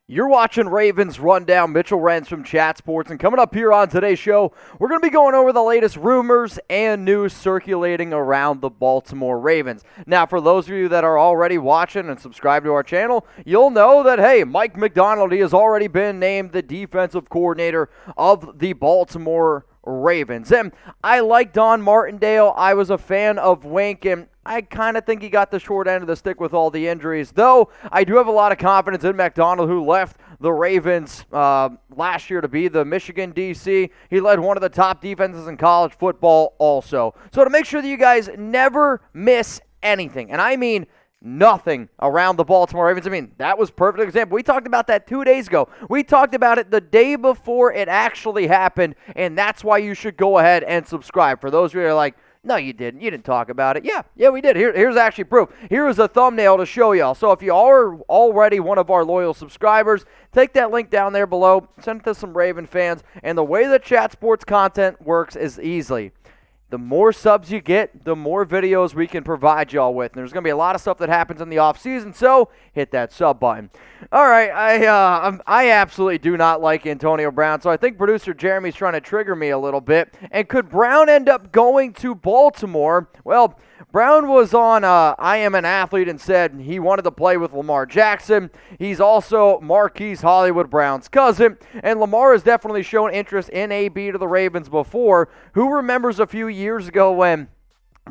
You're watching Ravens Rundown. Mitchell Renz from Chat Sports. And coming up here on today's show, we're going to be going over the latest rumors and news circulating around the Baltimore Ravens. Now, for those of you that are already watching and subscribed to our channel, you'll know that, hey, Mike Macdonald, he has already been named the defensive coordinator of the Baltimore Ravens. And I like Don Martindale. I was a fan of Wink, and I kind of think he got the short end of the stick with all the injuries, though I do have a lot of confidence in Macdonald, who left the Ravens last year to be the Michigan DC. He led one of the top defenses in college football also. So to make sure that you guys never miss anything, and I mean nothing around the Baltimore Ravens. I mean, that was a perfect example. We talked about that 2 days ago. We talked about it the day before it actually happened, and that's why you should go ahead and subscribe. For those of you who are like, no, you didn't. You didn't talk about it. Yeah, we did. Here's actually proof. Here is a thumbnail to show y'all. So if you are already one of our loyal subscribers, take that link down there below, send it to some Raven fans, and the way that Chat Sports content works is easily. The more subs you get, the more videos we can provide y'all with. And there's going to be a lot of stuff that happens in the offseason, so hit that sub button. All right, I absolutely do not like Antonio Brown, so I think producer Jeremy's trying to trigger me a little bit. And could Brown end up going to Baltimore? Well, Brown was on I Am an Athlete and said he wanted to play with Lamar Jackson. He's also Marquise Hollywood Brown's cousin, and Lamar has definitely shown interest in AB to the Ravens before. Who remembers a few years ago when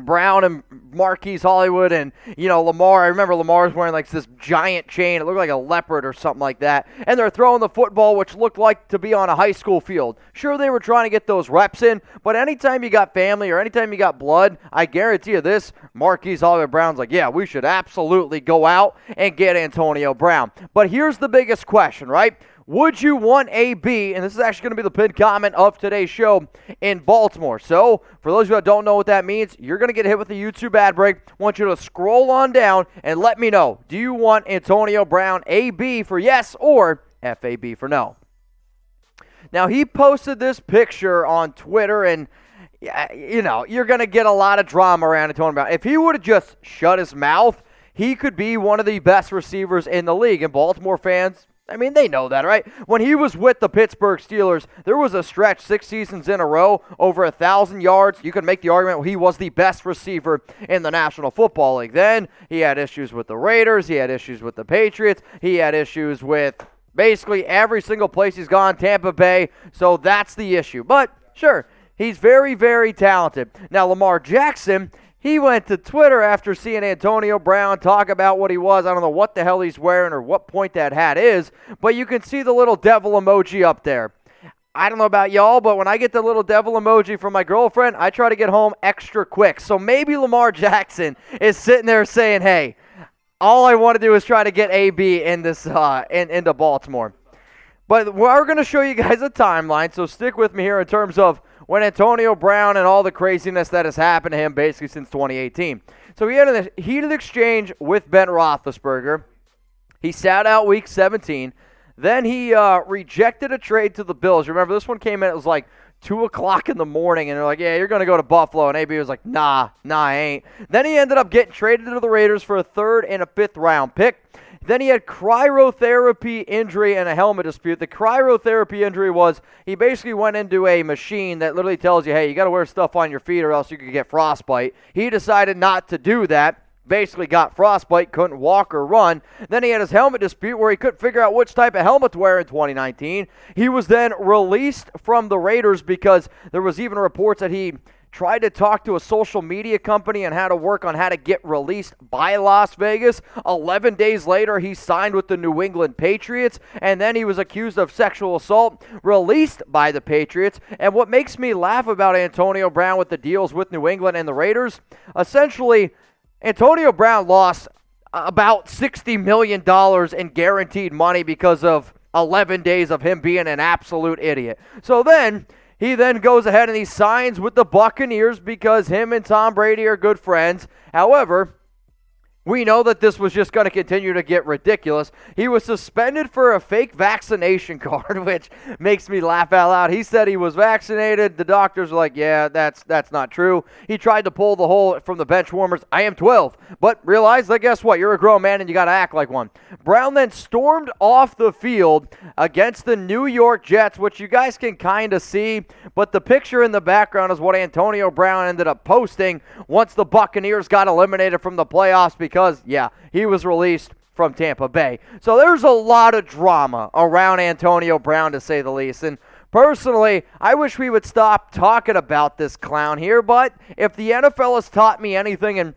Brown and Marquise Hollywood and, Lamar, I remember Lamar was wearing like this giant chain. It looked like a leopard or something like that. And they're throwing the football, which looked like to be on a high school field. Sure, they were trying to get those reps in, but anytime you got family or anytime you got blood, I guarantee you this, Marquise Hollywood Brown's like, yeah, we should absolutely go out and get Antonio Brown. But here's the biggest question, right? Would you want AB, and this is actually going to be the pinned comment of today's show, in Baltimore? So, for those of you that don't know what that means, you're going to get hit with the YouTube ad break. I want you to scroll on down and let me know. Do you want Antonio Brown, AB for yes, or FAB for no? Now, he posted this picture on Twitter, and you're going to get a lot of drama around Antonio Brown. If he would have just shut his mouth, he could be one of the best receivers in the league. And Baltimore fans, I mean, they know that, right? When he was with the Pittsburgh Steelers, there was a stretch 6 seasons in a row, over 1,000 yards. You could make the argument he was the best receiver in the National Football League. Then he had issues with the Raiders. He had issues with the Patriots. He had issues with basically every single place he's gone, Tampa Bay. So that's the issue. But sure, he's very, very talented. Now, Lamar Jackson, he went to Twitter after seeing Antonio Brown talk about what he was. I don't know what the hell he's wearing or what point that hat is, but you can see the little devil emoji up there. I don't know about y'all, but when I get the little devil emoji from my girlfriend, I try to get home extra quick. So maybe Lamar Jackson is sitting there saying, hey, all I want to do is try to get AB in this into Baltimore. But we're going to show you guys a timeline, so stick with me here in terms of when Antonio Brown and all the craziness that has happened to him basically since 2018. So he had a heated exchange with Ben Roethlisberger. He sat out week 17. Then he rejected a trade to the Bills. Remember, this one came in, it was like 2 o'clock in the morning, and they're like, yeah, you're going to go to Buffalo. And AB was like, nah, I ain't. Then he ended up getting traded to the Raiders for a 3rd and a 5th round pick. Then he had cryotherapy injury and a helmet dispute. The cryotherapy injury was he basically went into a machine that literally tells you, hey, you got to wear stuff on your feet or else you could get frostbite. He decided not to do that. Basically got frostbite, couldn't walk or run. Then he had his helmet dispute where he couldn't figure out which type of helmet to wear in 2019. He was then released from the Raiders because there was even reports that he tried to talk to a social media company and how to work on how to get released by Las Vegas. 11 days later, he signed with the New England Patriots, and then he was accused of sexual assault, released by the Patriots. And what makes me laugh about Antonio Brown with the deals with New England and the Raiders, essentially, Antonio Brown lost about $60 million in guaranteed money because of 11 days of him being an absolute idiot. So then he then goes ahead and he signs with the Buccaneers because him and Tom Brady are good friends. However, We know that this was just going to continue to get ridiculous. He was suspended for a fake vaccination card, which makes me laugh out loud. He said he was vaccinated. The doctors were like, yeah, that's not true. He tried to pull the whole from the bench warmers, I am 12. But realized that, guess what? You're a grown man and you got to act like one. Brown then stormed off the field against the New York Jets, which you guys can kind of see. But the picture in the background is what Antonio Brown ended up posting once the Buccaneers got eliminated from the playoffs because, yeah, he was released from Tampa Bay. So there's a lot of drama around Antonio Brown, to say the least. And personally, I wish we would stop talking about this clown here. But if the NFL has taught me anything, and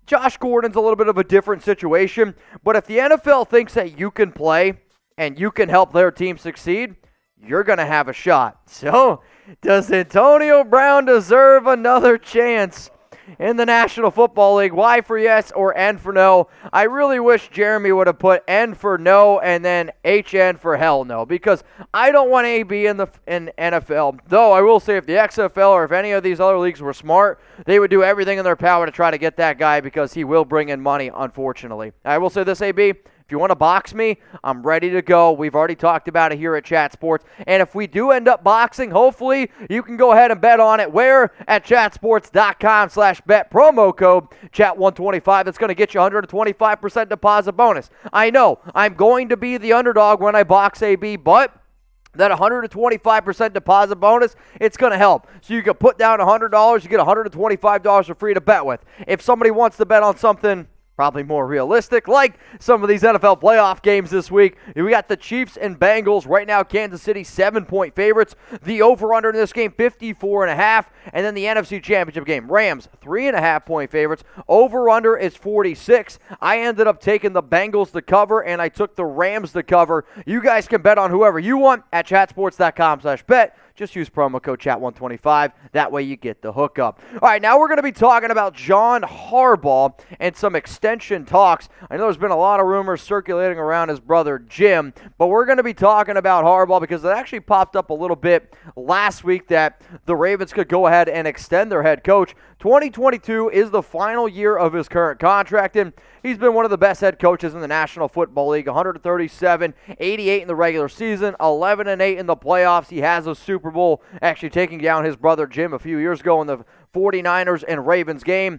Josh Gordon's a little bit of a different situation, but if the NFL thinks that you can play and you can help their team succeed, you're going to have a shot. So does Antonio Brown deserve another chance in the National Football League? Y for yes or N for no? I really wish Jeremy would have put N for no and then HN for hell no, because I don't want AB in NFL. Though I will say, if the XFL or if any of these other leagues were smart, they would do everything in their power to try to get that guy, because he will bring in money, unfortunately. I will say this, AB. If you want to box me, I'm ready to go. We've already talked about it here at Chat Sports. And if we do end up boxing, hopefully you can go ahead and bet on it. Where? At chatsports.com/bet. Promo code chat125. That's going to get you 125% deposit bonus. I know I'm going to be the underdog when I box AB, but that 125% deposit bonus, it's going to help. So you can put down $100, you get $125 for free to bet with. If somebody wants to bet on something probably more realistic, like some of these NFL playoff games this week, we got the Chiefs and Bengals. Right now, Kansas City 7-point favorites. The over-under in this game, 54.5. And then the NFC Championship game, Rams 3.5-point favorites. Over-under is 46. I ended up taking the Bengals to cover, and I took the Rams to cover. You guys can bet on whoever you want at chatsports.com/bet. Just use promo code chat125. That way you get the hookup. All right, now we're going to be talking about John Harbaugh and some extension talks. I know there's been a lot of rumors circulating around his brother Jim, but we're going to be talking about Harbaugh because it actually popped up a little bit last week that the Ravens could go ahead and extend their head coach. 2022 is the final year of his current contract, and he's been one of the best head coaches in the National Football League. 137, 88 in the regular season, 11-8 in the playoffs. He has a Super Bowl, actually taking down his brother Jim a few years ago in the 49ers and Ravens game.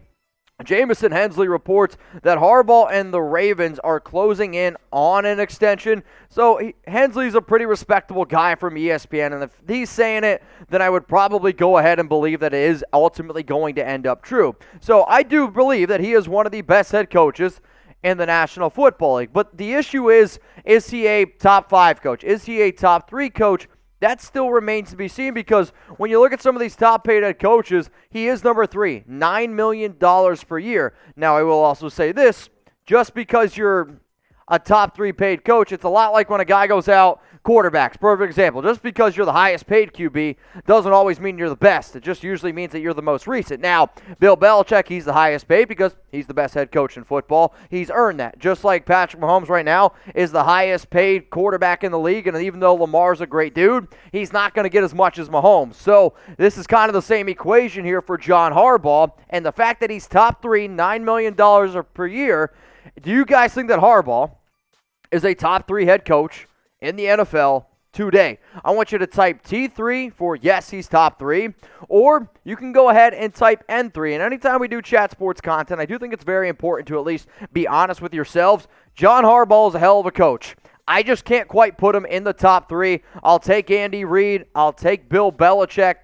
Jamison Hensley reports that Harbaugh and the Ravens are closing in on an extension. So Hensley's a pretty respectable guy from ESPN, and if he's saying it, then I would probably go ahead and believe that it is ultimately going to end up true. So I do believe that he is one of the best head coaches in the National Football League. But the issue is he a top 5 coach? Is he a top 3 coach? That still remains to be seen, because when you look at some of these top-paid head coaches, he is number 3, $9 million per year. Now, I will also say this, just because you're a top 3 paid coach, it's a lot like when a guy goes out, quarterbacks, perfect example. Just because you're the highest paid QB doesn't always mean you're the best. It just usually means that you're the most recent. Now, Bill Belichick, he's the highest paid because he's the best head coach in football. He's earned that. Just like Patrick Mahomes right now is the highest paid quarterback in the league, and even though Lamar's a great dude, he's not going to get as much as Mahomes. So this is kind of the same equation here for John Harbaugh, and the fact that he's top 3, $9 million per year, do you guys think that Harbaugh is a top 3 head coach in the NFL today? I want you to type T3 for yes, he's top 3, or you can go ahead and type N3. And anytime we do Chat Sports content, I do think it's very important to at least be honest with yourselves. John Harbaugh is a hell of a coach. I just can't quite put him in the top 3. I'll take Andy Reid. I'll take Bill Belichick.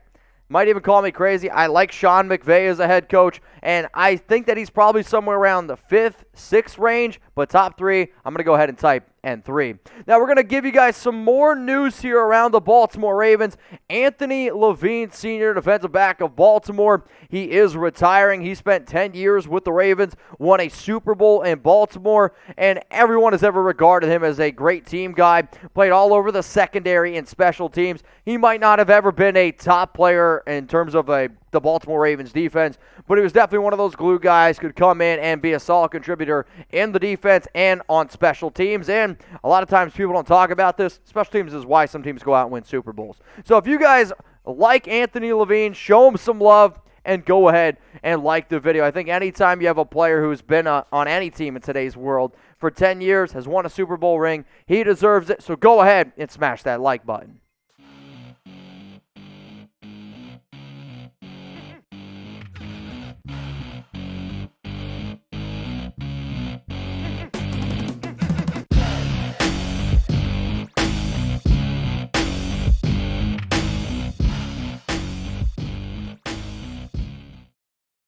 Might even call me crazy. I like Sean McVay as a head coach, and I think that he's probably somewhere around the 5th, 6th range, but top 3, I'm going to go ahead and type N3. Now, we're going to give you guys some more news here around the Baltimore Ravens. Anthony LEVINE, senior defensive back of Baltimore, he is retiring. He spent 10 years with the Ravens, won a Super Bowl in Baltimore, and everyone has ever regarded him as a great team guy, played all over the secondary and special teams. He might not have ever been a top player in terms of the Baltimore Ravens defense, but he was definitely one of those glue guys, could come in and be a solid contributor in the defense and on special teams. And a lot of times people don't talk about this. Special teams is why some teams go out and win Super Bowls. So if you guys like Anthony LEVINE, show him some love. and go ahead and like the video. I think anytime you have a player who's been on any team in today's world for 10 years, has won a Super Bowl ring, he deserves it. So go ahead and smash that like button.